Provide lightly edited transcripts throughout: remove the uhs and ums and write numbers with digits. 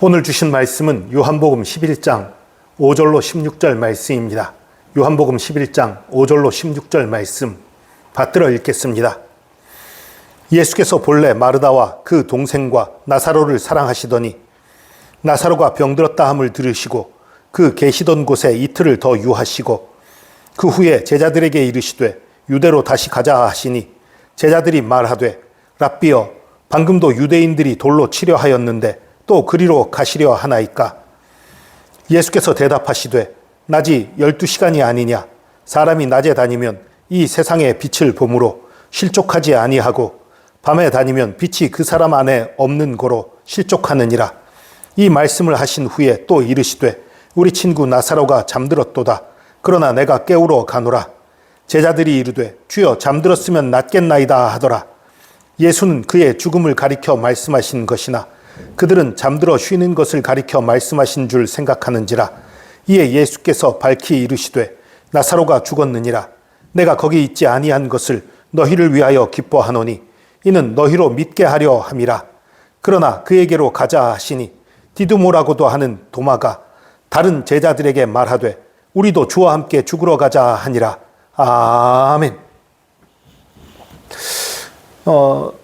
오늘 주신 말씀은 요한복음 11장 5절로 16절 말씀입니다. 요한복음 11장 5절로 16절 말씀 받들어 읽겠습니다. 예수께서 본래 마르다와 그 동생과 나사로를 사랑하시더니 나사로가 병들었다 함을 들으시고 그 계시던 곳에 이틀을 더 유하시고 그 후에 제자들에게 이르시되 유대로 다시 가자 하시니 제자들이 말하되 랍비여 방금도 유대인들이 돌로 치려 하였는데 또 그리로 가시려 하나이까? 예수께서 대답하시되 낮이 12시간이 아니냐? 사람이 낮에 다니면 이 세상의 빛을 보므로 실족하지 아니하고 밤에 다니면 빛이 그 사람 안에 없는 고로 실족하느니라. 이 말씀을 하신 후에 또 이르시되 우리 친구 나사로가 잠들었도다. 그러나 내가 깨우러 가노라. 제자들이 이르되 주여 잠들었으면 낫겠나이다 하더라. 예수는 그의 죽음을 가리켜 말씀하신 것이나 그들은 잠들어 쉬는 것을 가리켜 말씀하신 줄 생각하는지라. 이에 예수께서 밝히 이르시되 나사로가 죽었느니라. 내가 거기 있지 아니한 것을 너희를 위하여 기뻐하노니 이는 너희로 믿게 하려 함이라. 그러나 그에게로 가자 하시니 디두모라고도 하는 도마가 다른 제자들에게 말하되 우리도 주와 함께 죽으러 가자 하니라. 아멘.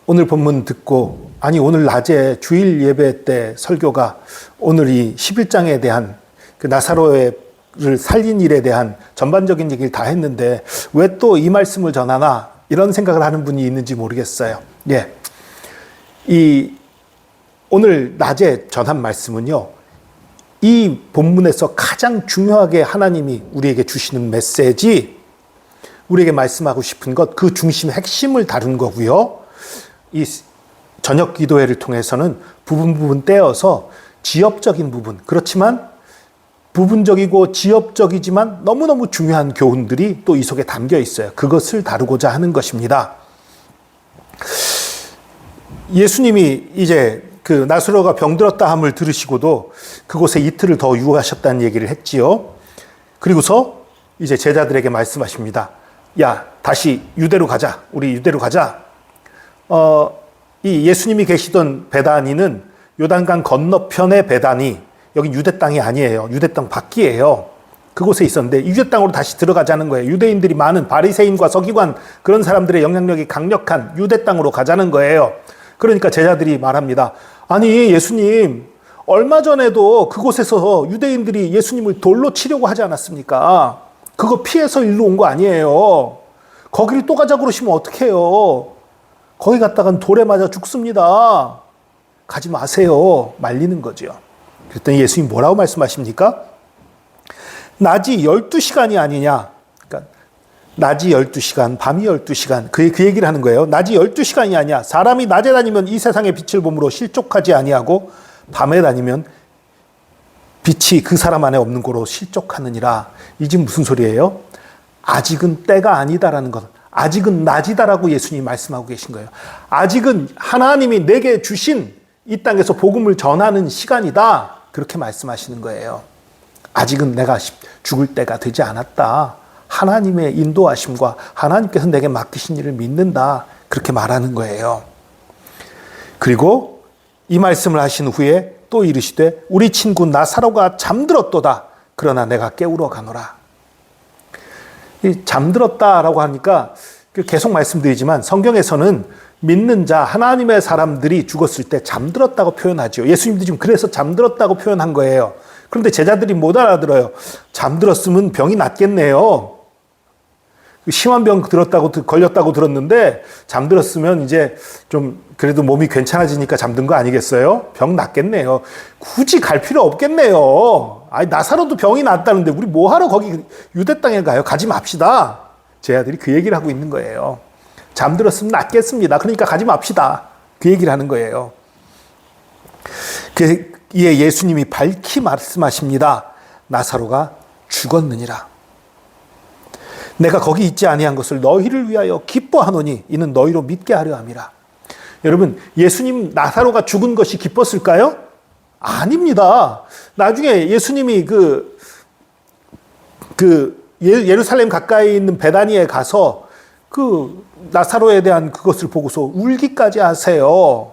오늘 본문 듣고 오늘 낮에 주일 예배 때 설교가 오늘 이 11장에 대한 그 나사로를 살린 일에 대한 전반적인 얘기를 다 했는데 왜 또 이 말씀을 전하나 이런 생각을 하는 분이 있는지 모르겠어요. 예. 오늘 낮에 전한 말씀은요, 이 본문에서 가장 중요하게 하나님이 우리에게 주시는 메시지, 우리에게 말씀하고 싶은 것, 그 중심 핵심을 다룬 거고요. 이 저녁 기도회를 통해서는 부분 떼어서 지엽적인 부분, 그렇지만 부분적이고 지엽적이지만 너무너무 중요한 교훈들이 또 이 속에 담겨 있어요. 그것을 다루고자 하는 것입니다. 예수님이 이제 그 나사로가 병들었다 함을 들으시고도 그곳에 이틀을 더 유하셨다는 얘기를 했지요. 그리고서 이제 제자들에게 말씀하십니다. 야, 다시 유대로 가자. 우리 유대로 가자. 이 예수님이 계시던 베다니는 요단강 건너편의 베다니, 여기 유대 땅이 아니에요. 유대 땅 밖이에요. 그곳에 있었는데 유대 땅으로 다시 들어가자는 거예요. 유대인들이 많은 바리새인과 서기관, 그런 사람들의 영향력이 강력한 유대 땅으로 가자는 거예요. 그러니까 제자들이 말합니다. 아니 예수님, 얼마 전에도 그곳에서 유대인들이 예수님을 돌로 치려고 하지 않았습니까? 그거 피해서 일로 온 거 아니에요. 거기를 또 가자고 그러시면 어떡해요? 거기 갔다간 돌에 맞아 죽습니다. 가지 마세요. 말리는 거죠. 그랬더니 예수님 뭐라고 말씀하십니까? 낮이 12시간이 아니냐. 그러니까 낮이 12시간, 밤이 12시간. 그 얘기를 하는 거예요. 낮이 12시간이 아니야. 사람이 낮에 다니면 이 세상의 빛을 보므로 실족하지 아니하고 밤에 다니면 빛이 그 사람 안에 없는 고로 실족하느니라. 이 지금 무슨 소리예요? 아직은 때가 아니다라는 것. 아직은 낮이다라고 예수님이 말씀하고 계신 거예요. 아직은 하나님이 내게 주신 이 땅에서 복음을 전하는 시간이다. 그렇게 말씀하시는 거예요. 아직은 내가 죽을 때가 되지 않았다. 하나님의 인도하심과 하나님께서 내게 맡기신 일을 믿는다. 그렇게 말하는 거예요. 그리고 이 말씀을 하신 후에 또 이르시되 우리 친구 나사로가 잠들었도다. 그러나 내가 깨우러 가노라. 이 잠들었다라고 하니까 계속 말씀드리지만 성경에서는 믿는 자, 하나님의 사람들이 죽었을 때 잠들었다고 표현하죠. 예수님도 지금 그래서 잠들었다고 표현한 거예요. 그런데 제자들이 못 알아들어요. 잠들었으면 병이 낫겠네요. 심한 병 걸렸다고 들었는데 잠들었으면 이제 좀 그래도 몸이 괜찮아지니까 잠든 거 아니겠어요? 병 낫겠네요. 굳이 갈 필요 없겠네요. 아니 나사로도 병이 낫다는데 우리 뭐하러 거기 유대 땅에 가요? 가지 맙시다. 제자들이 그 얘기를 하고 있는 거예요. 잠들었으면 낫겠습니다. 그러니까 가지 맙시다. 그 얘기를 하는 거예요. 이에 예수님이 밝히 말씀하십니다. 나사로가 죽었느니라. 내가 거기 있지 아니한 것을 너희를 위하여 기뻐하노니 이는 너희로 믿게 하려 함이라. 여러분, 예수님 나사로가 죽은 것이 기뻤을까요? 아닙니다. 나중에 예수님이 예루살렘 가까이 있는 베다니에 가서 그 나사로에 대한 그것을 보고서 울기까지 하세요.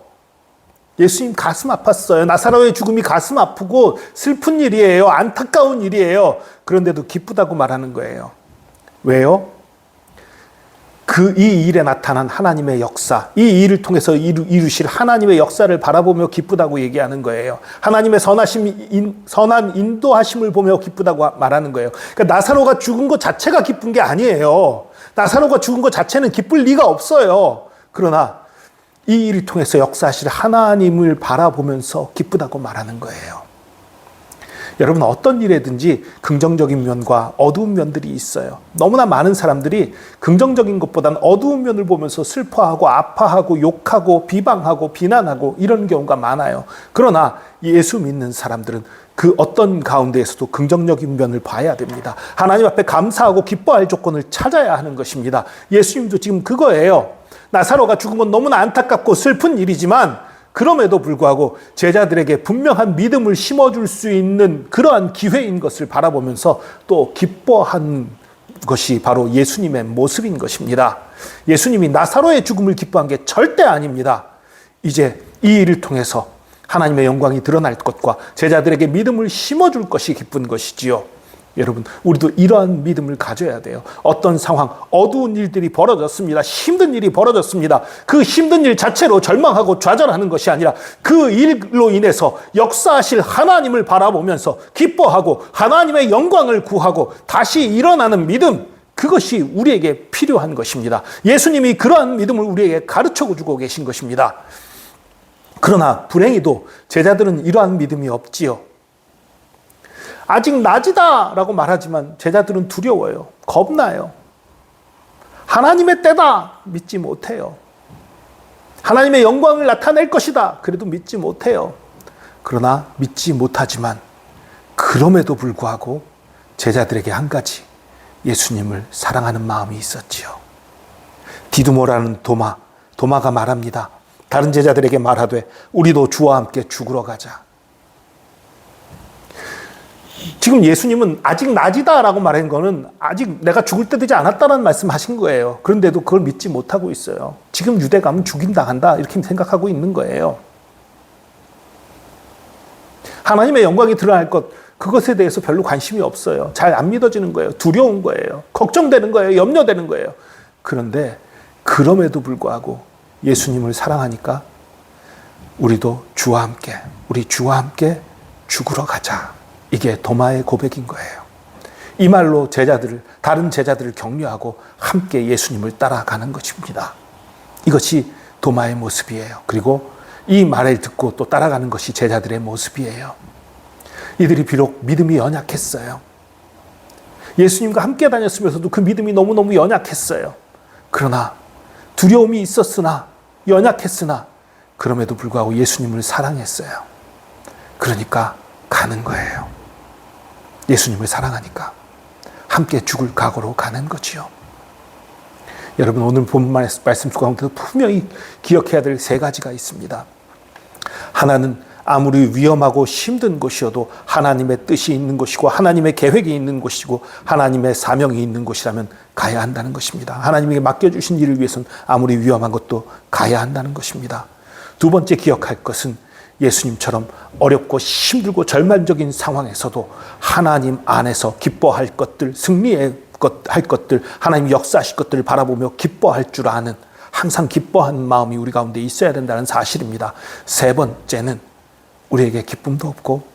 예수님 가슴 아팠어요. 나사로의 죽음이 가슴 아프고 슬픈 일이에요. 안타까운 일이에요. 그런데도 기쁘다고 말하는 거예요. 왜요? 이 일에 나타난 하나님의 역사, 이 일을 통해서 이루실 하나님의 역사를 바라보며 기쁘다고 얘기하는 거예요. 하나님의 선한 인도하심을 보며 기쁘다고 말하는 거예요. 그러니까 나사로가 죽은 것 자체가 기쁜 게 아니에요. 나사로가 죽은 것 자체는 기쁠 리가 없어요. 그러나 이 일을 통해서 역사하실 하나님을 바라보면서 기쁘다고 말하는 거예요. 여러분, 어떤 일에든지 긍정적인 면과 어두운 면들이 있어요. 너무나 많은 사람들이 긍정적인 것보다는 어두운 면을 보면서 슬퍼하고 아파하고 욕하고 비방하고 비난하고 이런 경우가 많아요. 그러나 예수 믿는 사람들은 그 어떤 가운데에서도 긍정적인 면을 봐야 됩니다. 하나님 앞에 감사하고 기뻐할 조건을 찾아야 하는 것입니다. 예수님도 지금 그거예요. 나사로가 죽은 건 너무나 안타깝고 슬픈 일이지만 그럼에도 불구하고 제자들에게 분명한 믿음을 심어줄 수 있는 그러한 기회인 것을 바라보면서 또 기뻐한 것이 바로 예수님의 모습인 것입니다. 예수님이 나사로의 죽음을 기뻐한 게 절대 아닙니다. 이제 이 일을 통해서 하나님의 영광이 드러날 것과 제자들에게 믿음을 심어줄 것이 기쁜 것이지요. 여러분, 우리도 이러한 믿음을 가져야 돼요. 어떤 상황, 어두운 일들이 벌어졌습니다. 힘든 일이 벌어졌습니다. 그 힘든 일 자체로 절망하고 좌절하는 것이 아니라 그 일로 인해서 역사하실 하나님을 바라보면서 기뻐하고 하나님의 영광을 구하고 다시 일어나는 믿음, 그것이 우리에게 필요한 것입니다. 예수님이 그러한 믿음을 우리에게 가르쳐주고 계신 것입니다. 그러나 불행히도 제자들은 이러한 믿음이 없지요. 아직 낮이다 라고 말하지만 제자들은 두려워요. 겁나요. 하나님의 때다 믿지 못해요. 하나님의 영광을 나타낼 것이다 그래도 믿지 못해요. 그러나 믿지 못하지만 그럼에도 불구하고 제자들에게 한 가지, 예수님을 사랑하는 마음이 있었지요. 디두모라는 도마가 말합니다. 다른 제자들에게 말하되 우리도 주와 함께 죽으러 가자. 지금 예수님은 아직 낮이다라고 말한 거는 아직 내가 죽을 때 되지 않았다는 말씀하신 거예요. 그런데도 그걸 믿지 못하고 있어요. 지금 유대 가면 죽임당한다 이렇게 생각하고 있는 거예요. 하나님의 영광이 드러날 것, 그것에 대해서 별로 관심이 없어요. 잘 안 믿어지는 거예요. 두려운 거예요. 걱정되는 거예요. 염려되는 거예요. 그런데 그럼에도 불구하고 예수님을 사랑하니까 우리도 주와 함께 죽으러 가자. 이게 도마의 고백인 거예요. 이 말로 다른 제자들을 격려하고 함께 예수님을 따라가는 것입니다. 이것이 도마의 모습이에요. 그리고 이 말을 듣고 또 따라가는 것이 제자들의 모습이에요. 이들이 비록 믿음이 연약했어요. 예수님과 함께 다녔으면서도 그 믿음이 너무너무 연약했어요. 그러나 두려움이 있었으나 연약했으나 그럼에도 불구하고 예수님을 사랑했어요. 그러니까 가는 거예요. 예수님을 사랑하니까 함께 죽을 각오로 가는 거지요. 여러분, 오늘 본 말씀 가운데도 분명히 기억해야 될 세 가지가 있습니다. 하나는 아무리 위험하고 힘든 곳이어도 하나님의 뜻이 있는 곳이고 하나님의 계획이 있는 곳이고 하나님의 사명이 있는 곳이라면 가야 한다는 것입니다. 하나님에게 맡겨주신 일을 위해서는 아무리 위험한 것도 가야 한다는 것입니다. 두 번째 기억할 것은 예수님처럼 어렵고 힘들고 절망적인 상황에서도 하나님 안에서 기뻐할 것들, 승리할 것들, 하나님 역사하실 것들을 바라보며 기뻐할 줄 아는, 항상 기뻐하는 마음이 우리 가운데 있어야 된다는 사실입니다. 세 번째는 우리에게 기쁨도 없고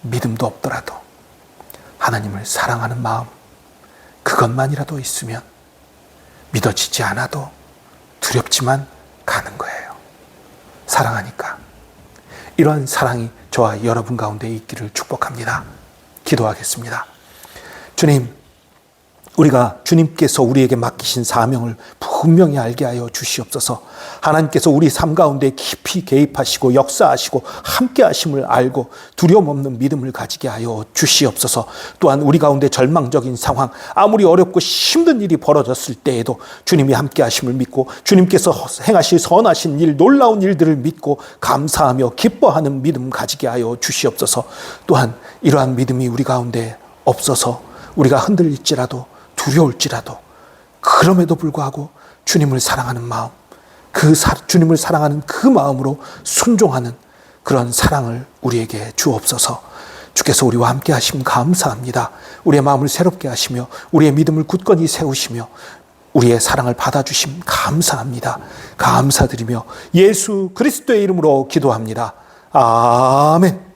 믿음도 없더라도 하나님을 사랑하는 마음, 그것만이라도 있으면 믿어지지 않아도 두렵지만 가는 거예요. 사랑하니까. 이러한 사랑이 저와 여러분 가운데 있기를 축복합니다. 기도하겠습니다. 주님, 우리가 주님께서 우리에게 맡기신 사명을 분명히 알게 하여 주시옵소서. 하나님께서 우리 삶 가운데 깊이 개입하시고 역사하시고 함께 하심을 알고 두려움 없는 믿음을 가지게 하여 주시옵소서. 또한 우리 가운데 절망적인 상황, 아무리 어렵고 힘든 일이 벌어졌을 때에도 주님이 함께 하심을 믿고 주님께서 행하실 선하신 일, 놀라운 일들을 믿고 감사하며 기뻐하는 믿음 가지게 하여 주시옵소서. 또한 이러한 믿음이 우리 가운데 없어서 우리가 흔들릴지라도 두려울지라도 그럼에도 불구하고 주님을 사랑하는 마음, 주님을 사랑하는 그 마음으로 순종하는 그런 사랑을 우리에게 주옵소서. 주께서 우리와 함께 하시면 감사합니다. 우리의 마음을 새롭게 하시며 우리의 믿음을 굳건히 세우시며 우리의 사랑을 받아주심 감사합니다. 감사드리며 예수 그리스도의 이름으로 기도합니다. 아멘.